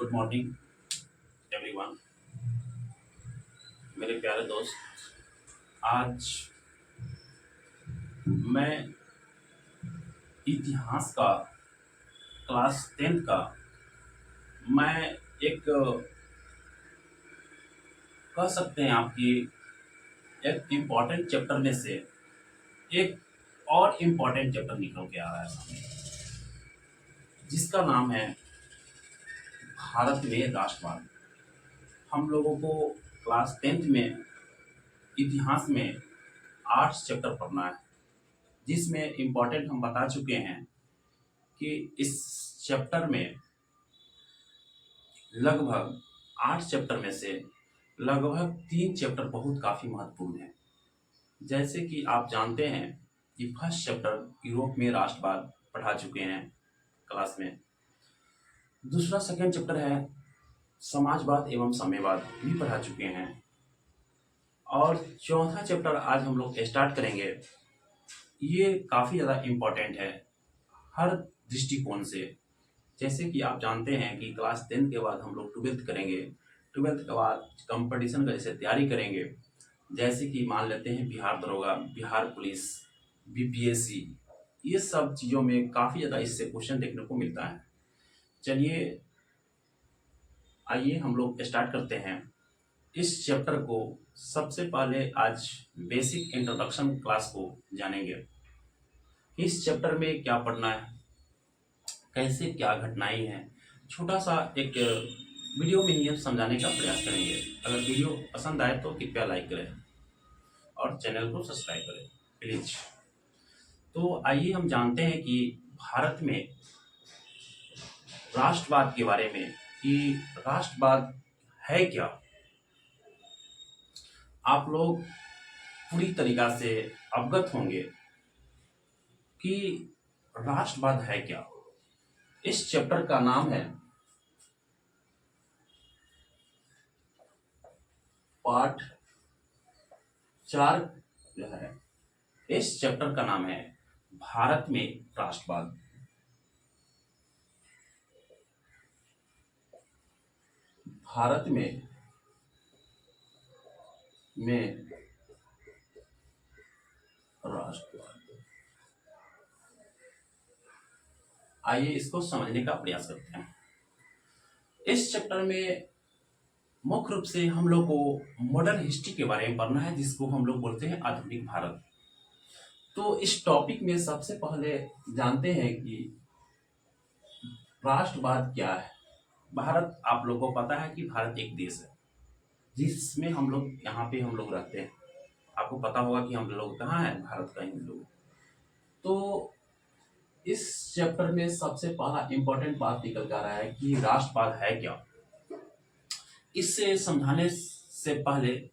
Good morning everyone. मेरे प्यारे दोस्त, आज मैं इतिहास का क्लास 10th का मैं एक कह सकते हैं आपकी एक इम्पॉर्टेंट चैप्टर में से एक और इम्पॉर्टेंट चैप्टर निकल के आ रहा है सामने, जिसका नाम है भारत में राष्ट्रवाद। हम लोगों को क्लास 10th में इतिहास में आर्ट्स चैप्टर पढ़ना है, जिसमें इम्पॉर्टेंट हम बता चुके हैं कि इस चैप्टर में लगभग 8 चैप्टर में से लगभग 3 चैप्टर बहुत काफ़ी महत्वपूर्ण हैं। जैसे कि आप जानते हैं कि फर्स्ट चैप्टर यूरोप में राष्ट्रवाद पढ़ा चुके हैं क्लास में। दूसरा सेकंड चैप्टर है समाजवाद एवं साम्यवाद भी पढ़ा चुके हैं। और चौथा चैप्टर आज हम लोग स्टार्ट करेंगे। ये काफ़ी ज़्यादा इम्पोर्टेंट है हर दृष्टिकोण से। जैसे कि आप जानते हैं कि क्लास 10th के बाद हम लोग 12th करेंगे। 12th के बाद कंपटीशन का जैसे तैयारी करेंगे, जैसे कि मान लेते हैं बिहार दरोगा, बिहार पुलिस, बीपीएससी, ये सब चीज़ों में काफ़ी ज़्यादा इससे क्वेश्चन देखने को मिलता है। चलिए आइए हम लोग स्टार्ट करते हैं इस चैप्टर को। सबसे पहले आज बेसिक इंट्रोडक्शन क्लास को जानेंगे। इस चैप्टर में क्या पढ़ना है, कैसे क्या घटनाएं हैं, छोटा सा एक वीडियो में ही हम समझाने का प्रयास करेंगे। अगर वीडियो पसंद आए तो कृपया लाइक करें और चैनल को सब्सक्राइब करें प्लीज। तो आइए हम जानते हैं कि भारत में राष्ट्रवाद के बारे में कि राष्ट्रवाद है क्या। आप लोग पूरी तरीका से अवगत होंगे कि राष्ट्रवाद है क्या। इस चैप्टर का नाम है पाठ 4 जो है, इस चैप्टर का नाम है भारत में राष्ट्रवाद। भारत में राष्ट्रवाद। आइए इसको समझने का प्रयास करते हैं। इस चैप्टर में मुख्य रूप से हम लोग को मॉडर्न हिस्ट्री के बारे में पढ़ना है, जिसको हम लोग बोलते हैं आधुनिक भारत। तो इस टॉपिक में सबसे पहले जानते हैं कि राष्ट्रवाद क्या है। भारत, आप लोगों को पता है कि भारत एक देश है जिसमें हम लोग यहाँ पे हम लोग रहते हैं। आपको पता होगा कि हम लोग कहाँ हैं, भारत का ही लोग। तो इस चैप्टर में सबसे पहला इंपॉर्टेंट बात निकल कर रहा है कि राष्ट्रवाद है क्या। इससे समझाने से पहले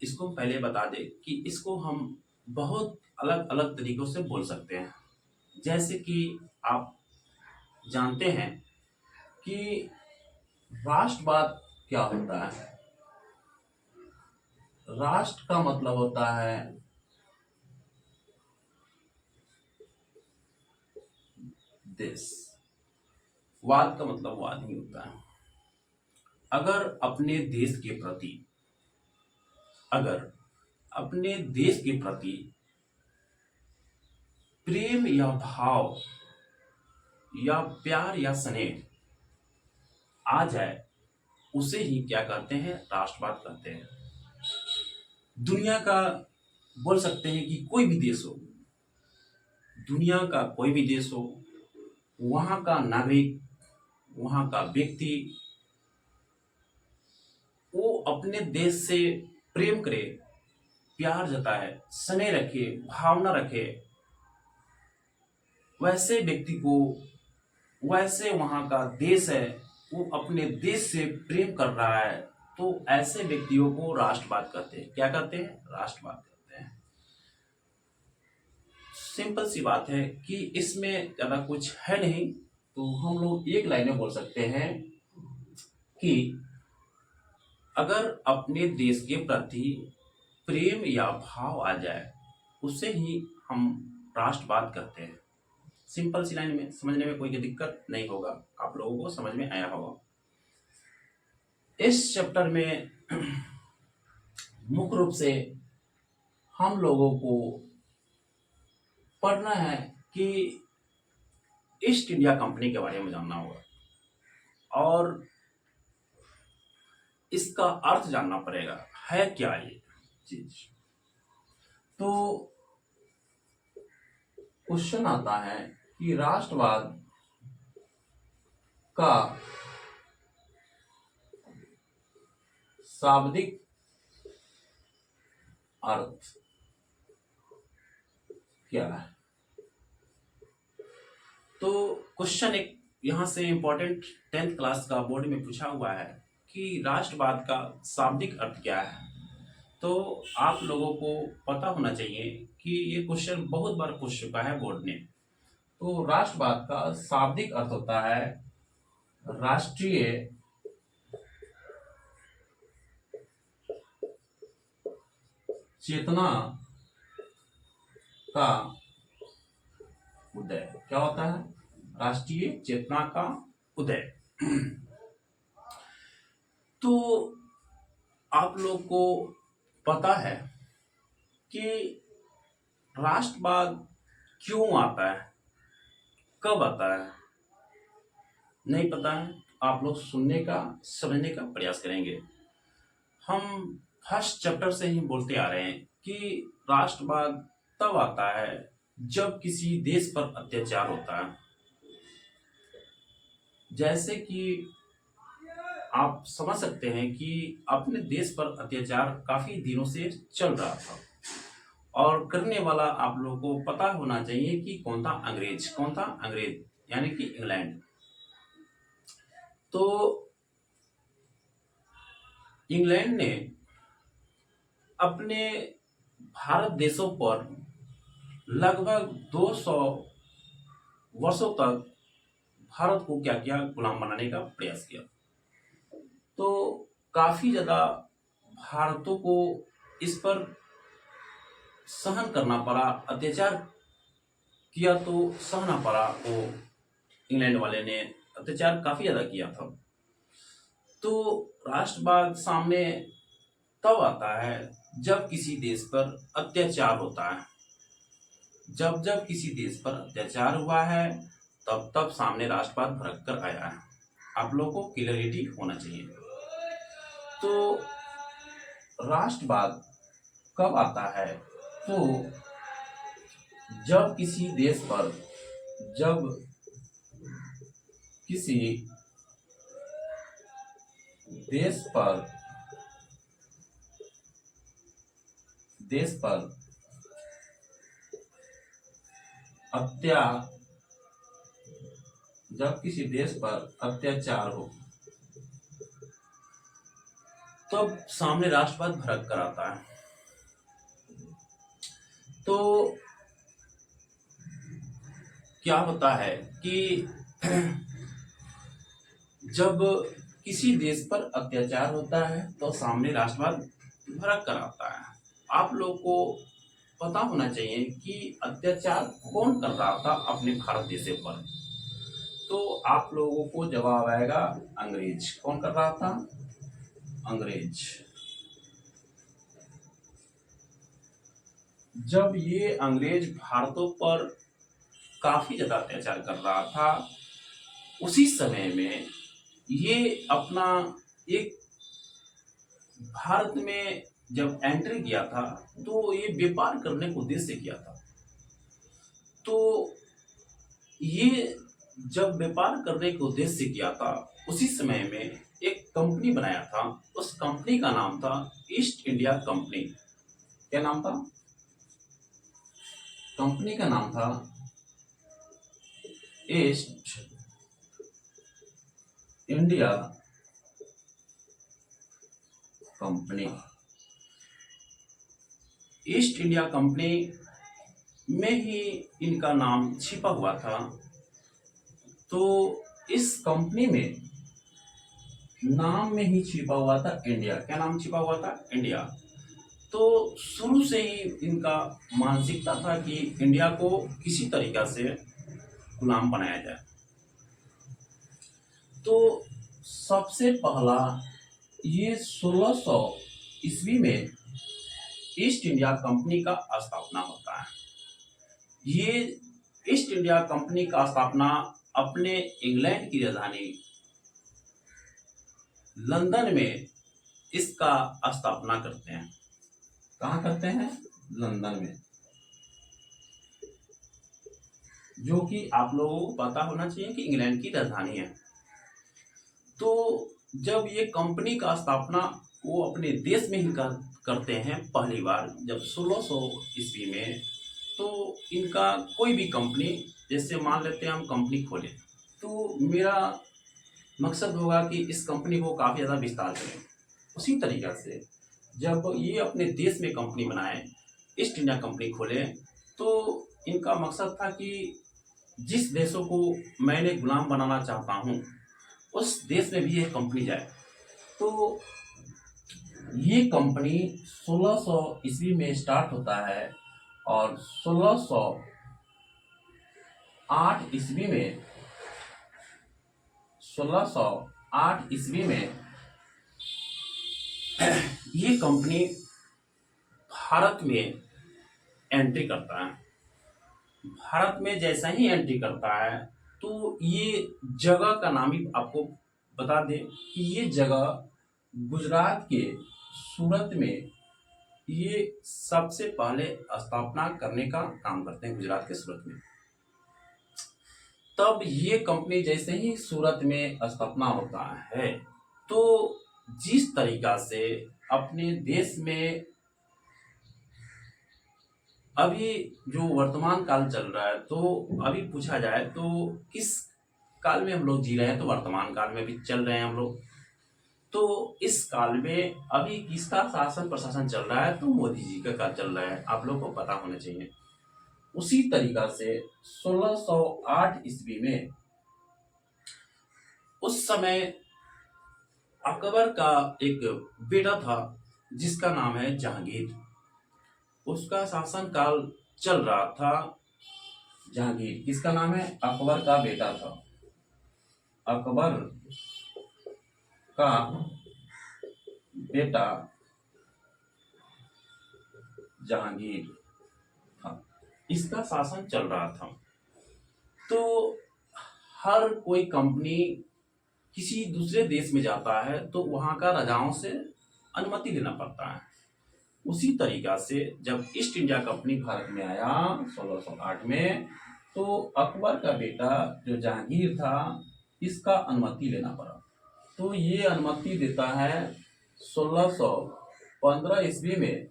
इसको पहले बता दें कि इसको हम बहुत अलग अलग तरीकों से बोल सकते हैं। जैसे कि आप जानते हैं कि राष्ट्रवाद क्या होता है। राष्ट्र का मतलब होता है देश, वाद का मतलब वाद ही होता है। अगर अपने देश के प्रति प्रेम या भाव या प्यार या स्नेह आ जाए, उसे ही क्या कहते हैं, राष्ट्रवाद कहते हैं। दुनिया का बोल सकते हैं कि कोई भी देश हो, दुनिया का कोई भी देश हो, वहां का नागरिक, वहां का व्यक्ति वो अपने देश से प्रेम करे, प्यार जताए, स्नेह रखे, भावना रखे, वैसे व्यक्ति को, वैसे वहां का देश है, वो अपने देश से प्रेम कर रहा है, तो ऐसे व्यक्तियों को राष्ट्रवाद कहते हैं। क्या कहते हैं, राष्ट्रवाद कहते हैं। सिंपल सी बात है कि इसमें ज्यादा कुछ है नहीं। तो हम लोग एक लाइन में बोल सकते हैं कि अगर अपने देश के प्रति प्रेम या भाव आ जाए, उसे ही हम राष्ट्रवाद कहते हैं। सिंपल सी लाइन में समझने में कोई दिक्कत नहीं होगा, आप लोगों को समझ में आया होगा। इस चैप्टर में मुख्य रूप से हम लोगों को पढ़ना है कि ईस्ट इंडिया कंपनी के बारे में जानना होगा और इसका अर्थ जानना पड़ेगा, है क्या ये चीज। तो क्वेश्चन आता है कि राष्ट्रवाद का शाब्दिक अर्थ क्या है। तो क्वेश्चन एक यहां से इंपॉर्टेंट 10th क्लास का बोर्ड में पूछा हुआ है कि राष्ट्रवाद का शाब्दिक अर्थ क्या है। तो आप लोगों को पता होना चाहिए कि ये क्वेश्चन बहुत बार पूछ चुका है बोर्ड ने। तो राष्ट्रवाद का शाब्दिक अर्थ होता है राष्ट्रीय चेतना का उदय। क्या होता है? राष्ट्रीय चेतना का उदय। तो आप लोग को पता है कि राष्ट्रवाद क्यों आता है, कब आता है, नहीं पता है? आप लोग सुनने का, समझने का प्रयास करेंगे। हम फर्स्ट चैप्टर से ही बोलते आ रहे हैं कि राष्ट्रवाद तब आता है जब किसी देश पर अत्याचार होता है। जैसे कि आप समझ सकते हैं कि अपने देश पर अत्याचार काफी दिनों से चल रहा था और करने वाला आप लोगों को पता होना चाहिए कि कौन था? अंग्रेज यानी कि इंग्लैंड। तो इंग्लैंड ने अपने भारत देशों पर लगभग 200 वर्षों तक भारत को क्या किया? गुलाम बनाने का प्रयास किया। तो काफी ज्यादा भारतों को इस पर सहन करना पड़ा, अत्याचार किया तो सहना पड़ा। वो इंग्लैंड वाले ने अत्याचार काफी ज्यादा किया था। तो राष्ट्रवाद सामने तब आता है जब किसी देश पर अत्याचार होता है। जब किसी देश पर अत्याचार हुआ है तब सामने राष्ट्रवाद भड़क कर आया है। आप लोगों को क्लियरिटी होना चाहिए। तो राष्ट्रवाद कब आता है? तो जब किसी देश पर अत्याचार हो तब सामने राष्ट्रवाद भड़क कर आता है। तो क्या होता है कि जब किसी देश पर अत्याचार होता है तो सामने राष्ट्रवाद भड़क कर आता है। आप लोग को पता होना चाहिए कि अत्याचार कौन कर रहा था अपने भारत देश पर। तो आप लोगों को जवाब आएगा अंग्रेज। कौन कर रहा था? अंग्रेज। जब ये अंग्रेज भारतों पर काफी ज्यादा अत्याचार कर रहा था, उसी समय में ये अपना एक भारत में जब एंट्री किया था तो ये व्यापार करने को उद्देश्य से किया था। तो ये जब व्यापार करने के उद्देश्य से किया था, उसी समय में एक कंपनी बनाया था। उस कंपनी का नाम था ईस्ट इंडिया कंपनी। क्या नाम था? कंपनी का नाम था east India company. East India company में ही इनका नाम छिपा हुआ था। तो इस कंपनी में नाम में ही छिपा हुआ था इंडिया। क्या नाम छिपा हुआ था? इंडिया। तो शुरू से ही इनका मानसिकता था कि इंडिया को किसी तरीका से गुलाम बनाया जाए। तो सबसे पहला ये 1600 ईस्वी में ईस्ट इंडिया कंपनी का स्थापना होता है। ये ईस्ट इंडिया कंपनी का स्थापना अपने इंग्लैंड की राजधानी लंदन में इसका स्थापना करते हैं। कहाँ करते हैं? लंदन में, जो कि आप लोगों को पता होना चाहिए कि इंग्लैंड की राजधानी है। तो जब ये कंपनी का स्थापना वो अपने देश में ही करते हैं पहली बार, जब 1600 ईस्वी में, तो इनका कोई भी कंपनी, जैसे मान लेते हैं हम कंपनी खोलें, तो मेरा मकसद होगा कि इस कंपनी को काफ़ी ज़्यादा विस्तार करें। उसी तरीक़ा से जब ये अपने देश में कंपनी बनाए, ईस्ट इंडिया कंपनी खोले, तो इनका मकसद था कि जिस देशों को मैंने गुलाम बनाना चाहता हूँ उस देश में भी ये कंपनी जाए। तो ये कंपनी 1600 ईस्वी में स्टार्ट होता है और 1608 ईस्वी में 1608 ईस्वी में ये कंपनी भारत में एंट्री करता है। भारत में जैसा ही एंट्री करता है तो ये जगह का नाम ही आपको बता दें कि ये जगह गुजरात के सूरत में ये सबसे पहले स्थापना करने का काम करते हैं, गुजरात के सूरत में। तब ये कंपनी जैसे ही सूरत में स्थापना होता है तो जिस तरीका से अपने देश में अभी जो वर्तमान काल चल रहा है, तो अभी पूछा जाए तो किस काल में हम लोग जी रहे हैं, तो वर्तमान काल में भी चल रहे हैं हम लोग। तो इस काल में अभी किसका शासन प्रशासन चल रहा है, तो मोदी जी का काल चल रहा है, आप लोग को पता होना चाहिए। उसी तरीका से 1608 ईस्वी में उस समय अकबर का एक बेटा था जिसका नाम है जहांगीर। उसका शासन काल चल रहा था। जहांगीर किसका नाम है? अकबर का बेटा था। अकबर का बेटा जहांगीर था, इसका शासन चल रहा था। तो हर कोई कंपनी किसी दूसरे देश में जाता है तो वहां का राजाओं से अनुमति लेना पड़ता है। उसी तरीका से जब ईस्ट इंडिया कंपनी भारत में आया 1608 में, तो अकबर का बेटा जो जहांगीर था इसका अनुमति लेना पड़ा। तो ये अनुमति देता है 1615 ईस्वी में,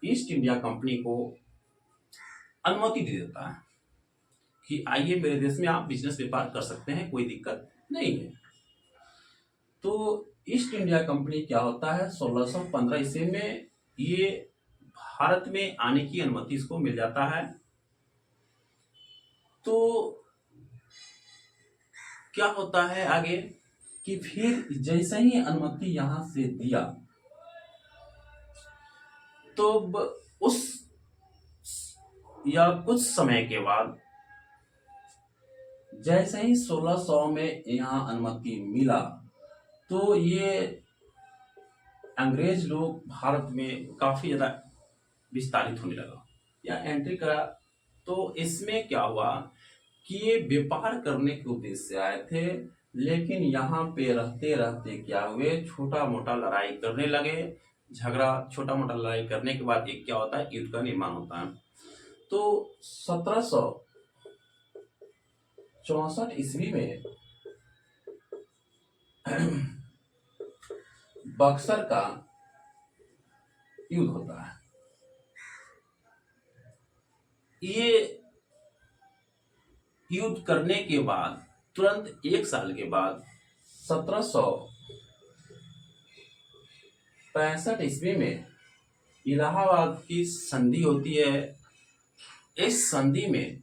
ईस्ट इंडिया कंपनी को अनुमति दे देता है कि आइए मेरे देश में आप बिजनेस व्यापार कर सकते हैं, कोई दिक्कत नहीं है। तो ईस्ट इंडिया कंपनी क्या होता है, 1615 ईस्वी में ये भारत में आने की अनुमति इसको मिल जाता है। तो क्या होता है आगे कि फिर जैसे ही अनुमति यहां से दिया तो उस या कुछ समय के बाद जैसे ही 1600 में यहाँ अनुमति मिला तो ये अंग्रेज लोग भारत में काफी ज्यादा विस्तारित होने लगा या एंट्री करा। तो इसमें क्या हुआ कि ये व्यापार करने के उद्देश्य से आए थे, लेकिन यहाँ पे रहते रहते क्या हुए, छोटा मोटा लड़ाई करने लगे। झगड़ा छोटा मोटा लड़ाई करने के बाद एक क्या होता है, युद्ध का निर्माण होता है। तो 1764 ईस्वी में बक्सर का युद्ध होता है। ये युद्ध करने के बाद तुरंत एक साल के बाद 1765 ईस्वी में इलाहाबाद की संधि होती है। इस संधि में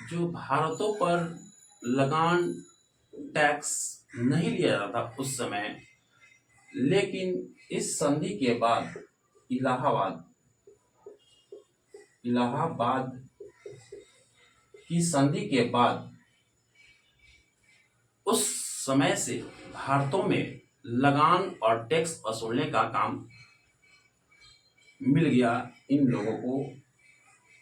जो भारतों पर लगान टैक्स नहीं लिया जाता था उस समय, लेकिन इस संधि के बाद इलाहाबाद की संधि के बाद उस समय से भारतों में लगान और टैक्स वसूलने का काम मिल गया इन लोगों को,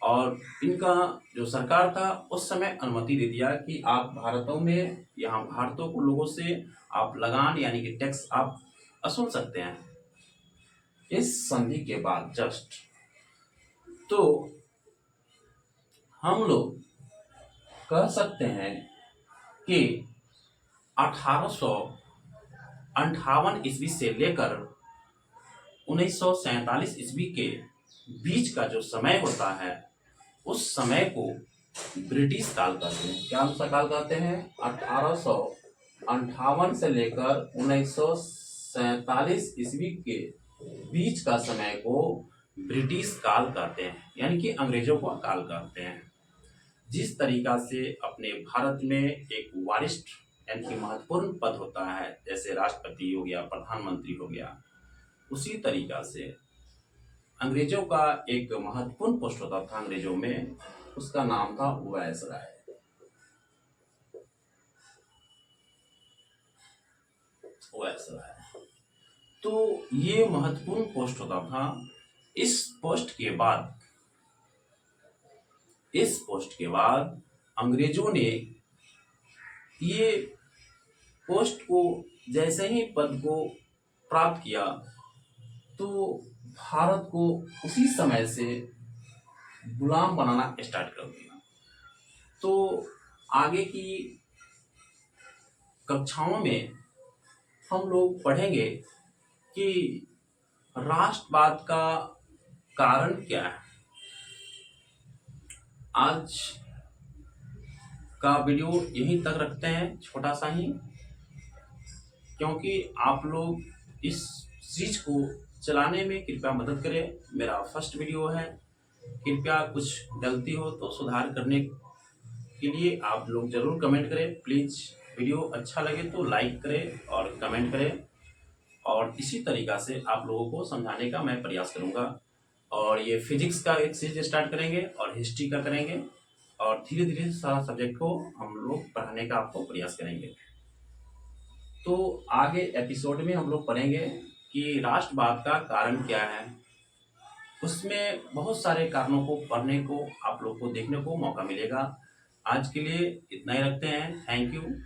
और इनका जो सरकार था उस समय अनुमति दे दिया कि आप भारतों में, यहाँ भारतों को लोगों से आप लगान यानी कि टैक्स आप वसूल सकते हैं। इस संधि के बाद जस्ट तो हम लोग कह सकते हैं कि 1858 ईस्वी से लेकर 1947 ईस्वी के बीच का जो समय होता है उस समय को ब्रिटिश काल कहते हैं। क्या सा काल कहते हैं? 1858 से लेकर 1947 ईस्वी के बीच का समय को ब्रिटिश काल कहते हैं, यानी कि अंग्रेजों का काल कहते हैं। जिस तरीका से अपने भारत में एक वरिष्ठ यानी कि महत्वपूर्ण पद होता है, जैसे राष्ट्रपति हो गया, प्रधानमंत्री हो गया, उसी तरीका से अंग्रेजों का एक महत्वपूर्ण पोस्ट होता था अंग्रेजों में, उसका नाम था वायसराय। वायसराय तो ये महत्वपूर्ण पोस्ट होता था। इस पोस्ट के बाद अंग्रेजों ने ये पोस्ट को, जैसे ही पद को प्राप्त किया, तो भारत को उसी समय से गुलाम बनाना स्टार्ट कर दिया। तो आगे की कक्षाओं में हम लोग पढ़ेंगे कि राष्ट्रवाद का कारण क्या है। आज का वीडियो यहीं तक रखते हैं, छोटा सा ही, क्योंकि आप लोग इस चीज को चलाने में कृपया मदद करें। मेरा फर्स्ट वीडियो है, कृपया कुछ गलती हो तो सुधार करने के लिए आप लोग जरूर कमेंट करें। प्लीज वीडियो अच्छा लगे तो लाइक करें और कमेंट करें, और इसी तरीका से आप लोगों को समझाने का मैं प्रयास करूंगा। और ये फिजिक्स का एक सीरीज स्टार्ट करेंगे और हिस्ट्री का करेंगे, और धीरे धीरे सारा सब्जेक्ट को हम लोग पढ़ाने का आपको प्रयास करेंगे। तो आगे एपिसोड में हम लोग पढ़ेंगे कि राष्ट्रवाद का कारण क्या है। उसमें बहुत सारे कारणों को पढ़ने को आप लोग को देखने को मौका मिलेगा। आज के लिए इतना ही रखते हैं। Thank you.